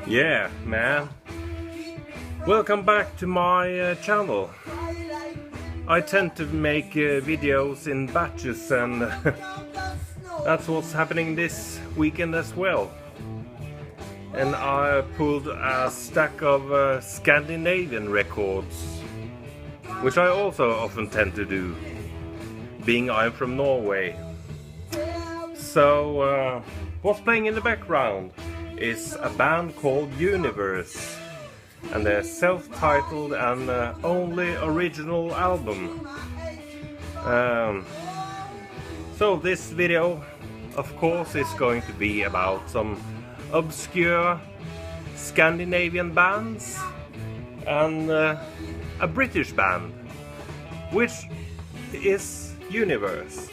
Yeah, man. Welcome back to my channel. I tend to make videos in batches, and that's what's happening this weekend as well. And I pulled a stack of Scandinavian records, which I also often tend to do, being I'm from Norway. So what's playing in the background is a band called Universe and their self-titled and only original album. So this video, of course, is going to be about some obscure Scandinavian bands and a British band, which is Universe.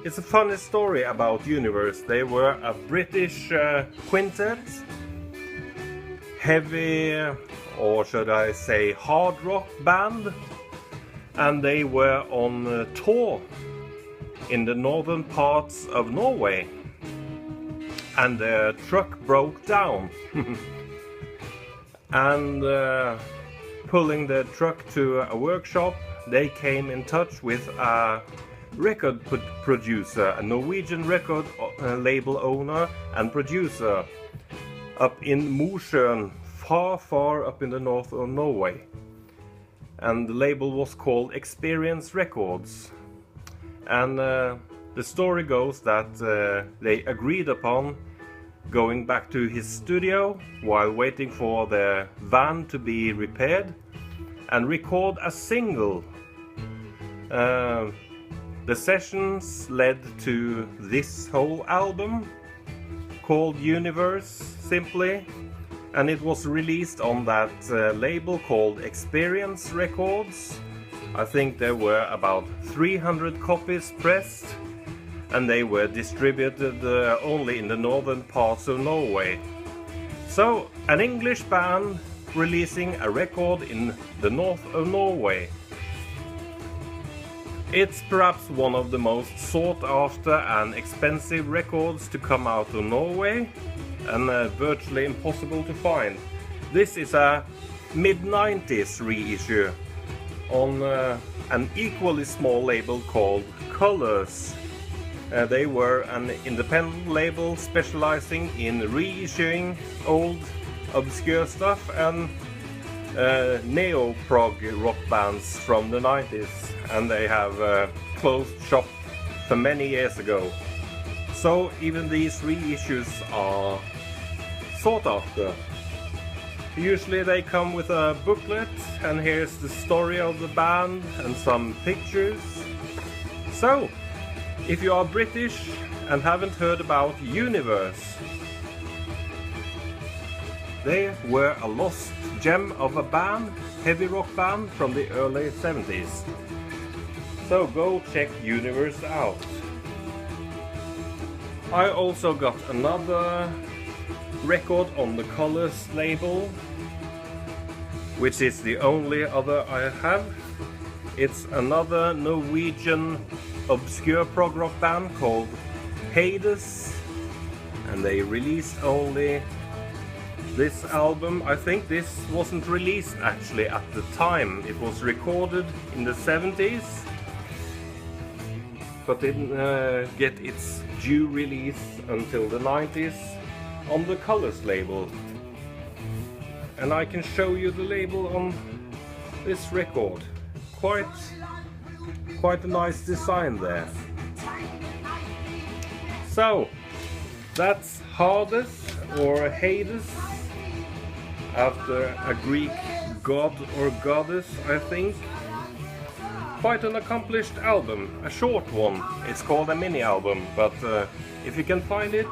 It's a funny story about Universe. They were a British quintet, heavy, or should I say hard rock band, and they were on tour in the northern parts of Norway, and their truck broke down. And pulling the truck to a workshop, they came in touch with a record producer, a Norwegian record label owner and producer up in Mosjøen, far up in the north of Norway. And the label was called Experience Records. And the story goes that they agreed upon going back to his studio while waiting for their van to be repaired and record a single. The sessions led to this whole album called Universe, simply, and it was released on that label called Experience Records. I think there were about 300 copies pressed, and they were distributed only in the northern parts of Norway. So, an English band releasing a record in the north of Norway. It's perhaps one of the most sought after and expensive records to come out of Norway, and virtually impossible to find. This is a mid-90s reissue on an equally small label called Colors. They were an independent label specializing in reissuing old obscure stuff and neo-prog rock bands from the 90s, and they have closed shop for many years ago. So even these reissues are sought after. Usually they come with a booklet, and here's the story of the band and some pictures. So, if you are British and haven't heard about Universe, they were a lost gem of a band, heavy rock band from the early 70s. So go check Universe out. I also got another record on the Colors label, which is the only other I have. It's another Norwegian obscure prog rock band called Hades, and they released only this album. I think this wasn't released actually at the time. It was recorded in the 70s, but didn't get its due release until the 90s on the Colors label. And I can show you the label on this record. Quite a nice design there. So that's Hades, or Hades, after a Greek god or goddess, I think. Quite an accomplished album, a short one. It's called a mini album, but if you can find it,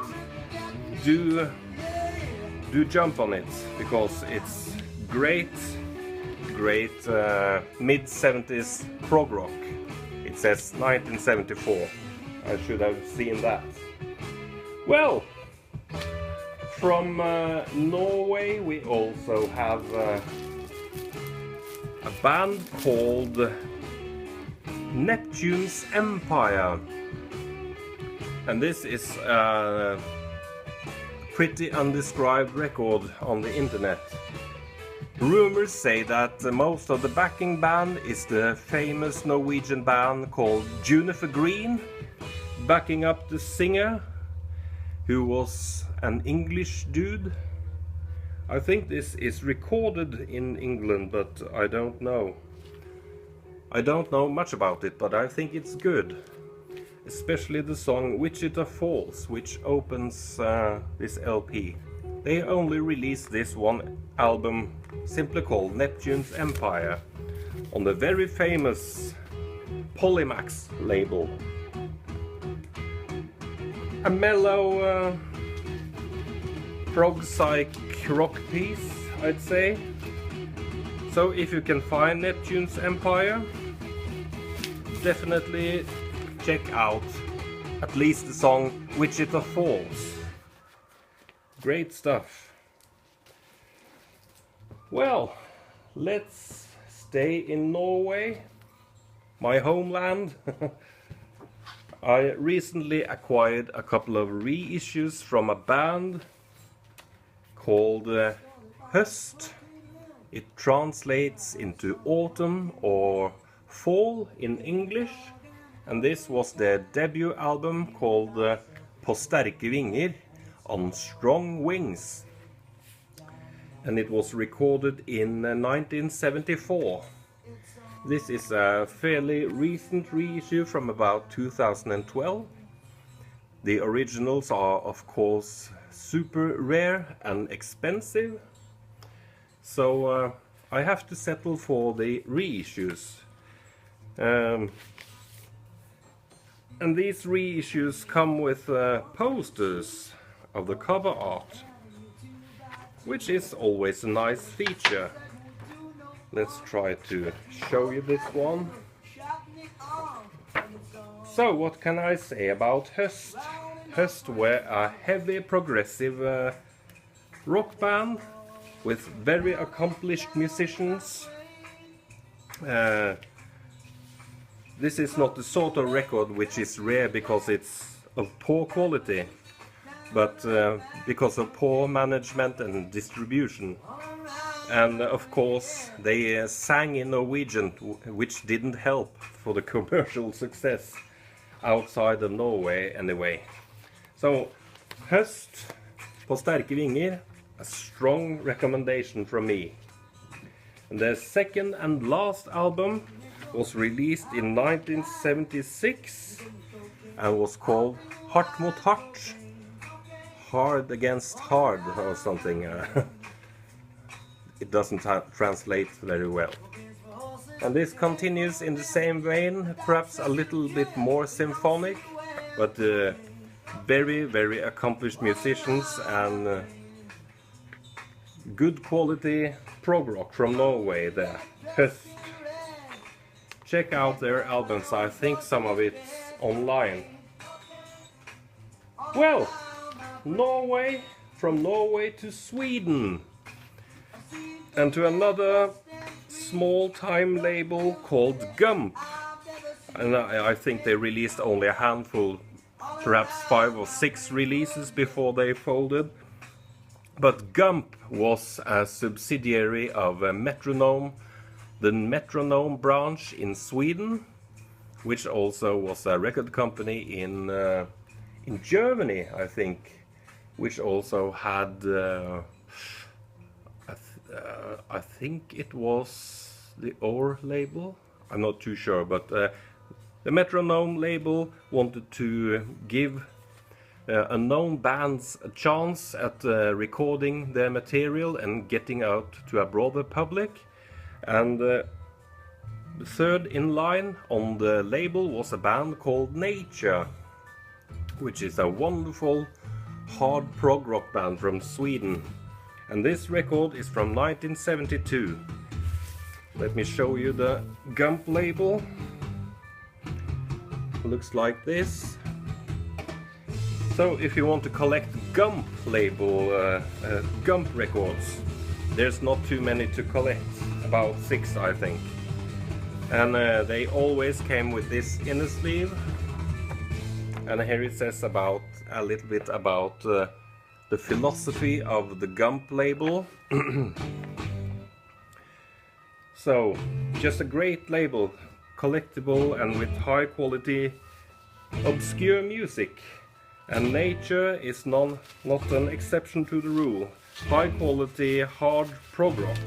do jump on it, because it's great mid-70s prog rock. It says 1974. I should have seen that. Well, from Norway we also have a band called Toons Empire, and this is pretty undescribed record on the internet. Rumors say that most of the backing band is the famous Norwegian band called Juniper Green, backing up the singer, who was an English dude. I think this is recorded in England, but I don't know. I don't know much about it, but I think it's good. Especially the song Wichita Falls, which opens this LP. They only released this one album, simply called Toons Empire, on the very famous Polymax label. A mellow prog-psych rock piece, I'd say. So if you can find Toons Empire, definitely check out at least the song Wichita Falls. Great stuff. Well, let's stay in Norway, my homeland. I recently acquired a couple of reissues from a band called Høst. It translates into autumn or fall in English, and this was their debut album called På sterke vinger, on strong wings, and it was recorded in 1974. This is a fairly recent reissue from about 2012. The originals are of course super rare and expensive, so I have to settle for the reissues. And these reissues come with posters of the cover art, which is always a nice feature. Let's try to show you this one. So what can I say about Høst? Høst were a heavy progressive rock band with very accomplished musicians. This is not the sort of record which is rare because it's of poor quality, but because of poor management and distribution. And of course they sang in Norwegian, which didn't help for the commercial success outside of Norway anyway. So Høst, På sterke vinger, a strong recommendation from me. And their second and last album was released in 1976 and was called Hart mot hart, hard against hard or something. It doesn't translate very well. And this continues in the same vein, perhaps a little bit more symphonic, but very, very accomplished musicians and good quality prog rock from Norway there. Høst. Check out their albums, I think some of it's online. Well, Norway, from Norway to Sweden, and to another small time label called Gump. And I think they released only a handful, perhaps 5 or 6 releases before they folded. But Gump was a subsidiary of Metronome, the Metronome branch in Sweden, which also was a record company in Germany, I think, which also had I think it was the Or label. I'm not too sure, but the Metronome label wanted to give unknown bands a chance at recording their material and getting out to a broader public. And the third in line on the label was a band called Nature, which is a wonderful hard prog rock band from Sweden. And this record is from 1972. Let me show you the Gump label. Looks like this. So if you want to collect Gump label, Gump records, there's not too many to collect, about 6 I think. And they always came with this inner sleeve. And here it says about a little bit about the the philosophy of the Gump label. So, just a great label, collectible and with high quality obscure music. And nature is not an exception to the rule. High quality hard prog rock.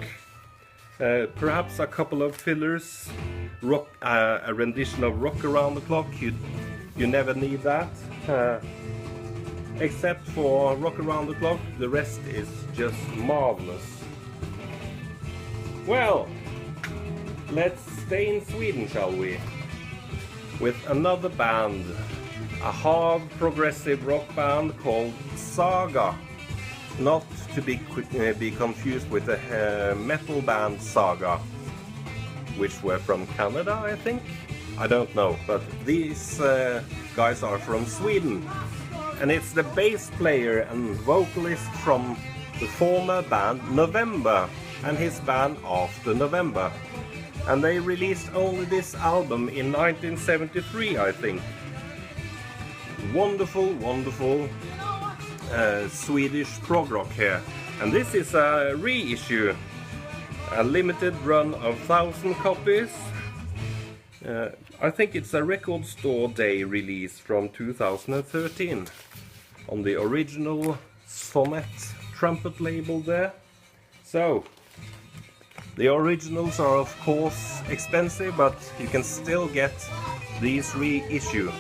Perhaps a couple of fillers, rock, a rendition of Rock Around the Clock. You never need that. Except for Rock Around the Clock, the rest is just marvelous. Well, let's stay in Sweden, shall we? With another band, a hard progressive rock band called Saga. Not to be confused with the metal band Saga, which were from Canada, I think. I don't know, but these guys are from Sweden. And it's the bass player and vocalist from the former band November and his band After November. And they released only this album in 1973, I think. Wonderful, wonderful Swedish prog rock here. And this is a reissue, a limited run of 1,000 copies. I think it's a Record Store Day release from 2013 on the original Sonnet trumpet label there. So, the originals are of course expensive, but you can still get these reissue.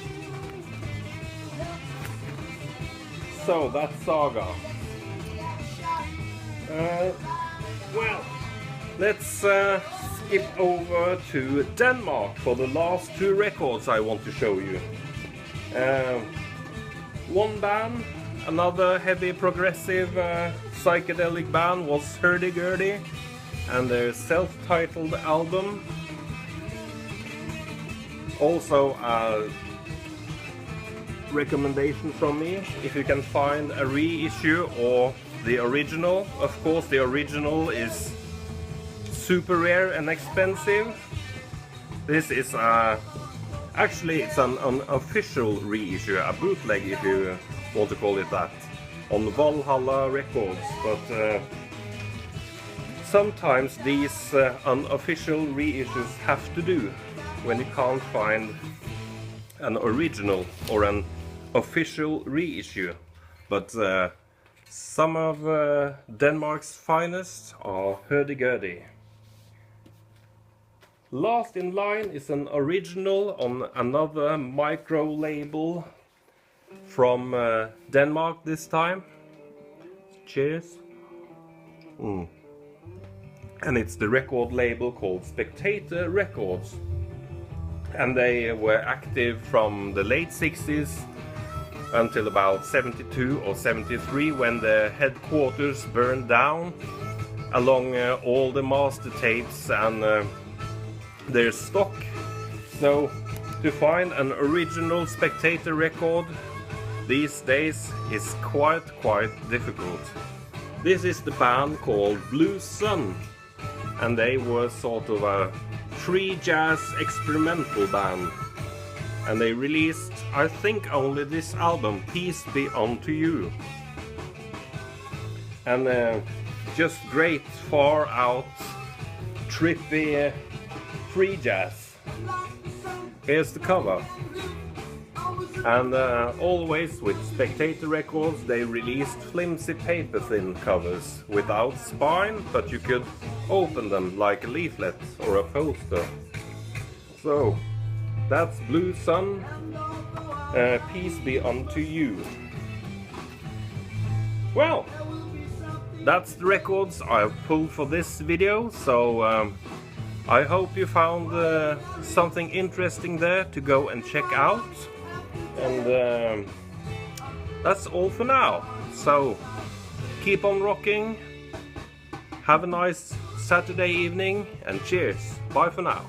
So that's Saga. Well, let's skip over to Denmark for the last two records I want to show you. One band, another heavy progressive psychedelic band, was Hurdy-Gurdy, and their self-titled album. Also a recommendation from me, if you can find a reissue or the original. Of course the original is super rare and expensive. This is actually it's an official reissue, a bootleg if you want to call it that, on Valhalla Records, but sometimes these unofficial reissues have to do when you can't find an original or an official reissue. But some of Denmark's finest are Hurdy-Gurdy. Last in line is an original on another micro label from Denmark this time. Cheers. And it's the record label called Spectator Records. And they were active from the late 60s until about 72 or 73, when the headquarters burned down, along all the master tapes and their stock. So to find an original Spectator record these days is quite difficult. This is the band called Blue Sun, and they were sort of a free jazz experimental band, and they released, I think, only this album, Peace Be Unto You. And just great, far out, trippy free jazz. Here's the cover. And always with Spectator Records they released flimsy paper thin covers without spine, but you could open them like a leaflet or a poster. So that's Blue Sun, Peace Be Unto You. Well, that's the records I've pulled for this video, so I hope you found something interesting there to go and check out. And that's all for now. So keep on rocking, have a nice Saturday evening, and cheers. Bye for now.